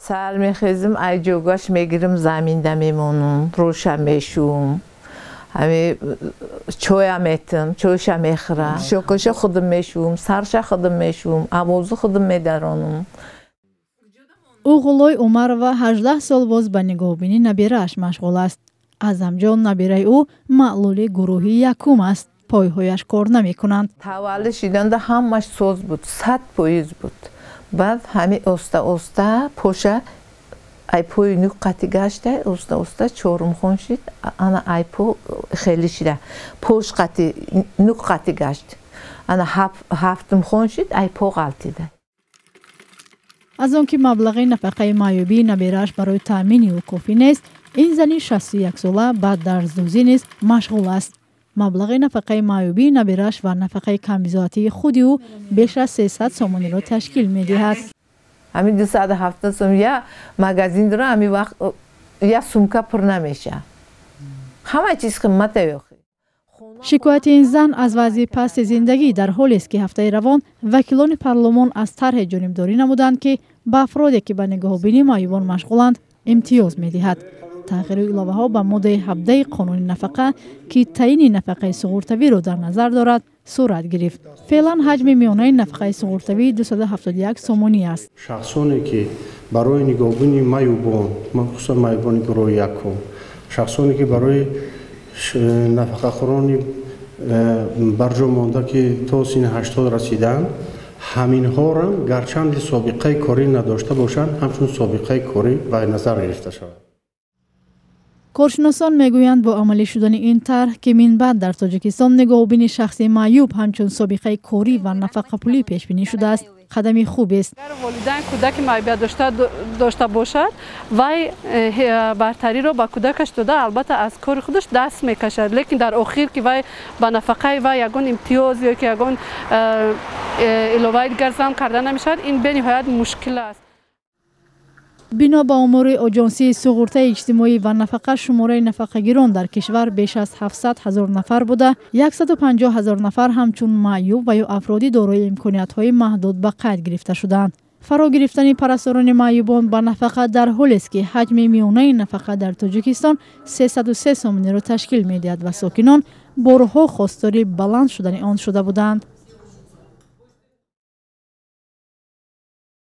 سر میخیزم ای جوگاش میگیرم زمینده میمونم روشم میشوم همه چویم میتم چوشم میخورم شوکش خودم میشوم سرش خودم میشوم آموزو خودم میدرانم او غلای عمرова 18 سال باز به نگاهبینی نبیره‌اش مشغول است. از همجان نبیره او معلول گروهی یکم است. پایهایش کار نمی کنند. تولد شدند همش سوز بود 100 پاییز بود. بعد همین اوستا پوشه ای پای نقطی گشته اوستا چهارم خون شد انا ای پو خیلی شده پوش قطی نقطی گشت انا هفتم خون شد ای پو غلطیده. از آنکه مبلغ نفقه معیوبی نبیره‌اش برای تامین او کافی نیست، این زن 61 ساله بعد درس‌دوزی نیز مشغول است. مبلغ نفقه معیوبی نبیره‌اش و نفقه کمیزاتی خود او بیش از 300 سومانی را تشکیل می‌دهد. همین 270 سوم یا مغازین داره همین وقت یا سومکا پر نمیشه. همه چیز قیمت یخی. شکایت این زن از وضع پست زندگی در حالی است که هفته روان وکیلان پارلمان از طرح جانبداری نمودند که به افرادی که به نگاهبینی معیوبان مشغولند امتیاز می‌دهد. تغییر علاوه ها به ماده 17 قانون نفقه که تعیین نفقه سقورتوی را در نظر دارد صورت گرفت. فعلا حجم میانه نفقه سقورتوی 271 سومانی است. شخصانی که برای نگاهبینی معیوبان مخصوصا معیوبان گروه یکم شخصانی که برای نفقه خوران برجا مانده که تا سن 80 رسیدند همین ها را گرچند سابقه کاری نداشته باشند همچون سابقه کاری به نظر گرفته شود. کارشناسان میگویند با عملی شدن این طرح که من بعد در تاجیکستان نگاهبین شخصی معیوب همچون سابقه کاری و نفقه پولی پیش بینی شده است قدمی خوب است. والدین کودک معیوبیت داشته باشد وی برتری را به کودکش داده البته از کار خودش دست میکشد لیکن در آخر که وی به نفقه وی یگان امتیاز یا که یگان علاوه دیگر زم کرده نمیشود این به نهایت مشکل است. بنا به امور آژانسی سقورت اجتماعی و نفقه شماره نفقه گیران در کشور بیش از 700,000 نفر بوده 150,000 نفر همچون معیوب و یا افرادی دارای امکانیت‌های محدود به قید گرفته شدند. فرا گرفتن پرستاران معیوبان به نفقه در حالی است که حجم میانه نفقه در تاجیکستان 303 سومانی را تشکیل می‌دهد و ساکنان بارها خواستار بلند شدن آن شده بودند.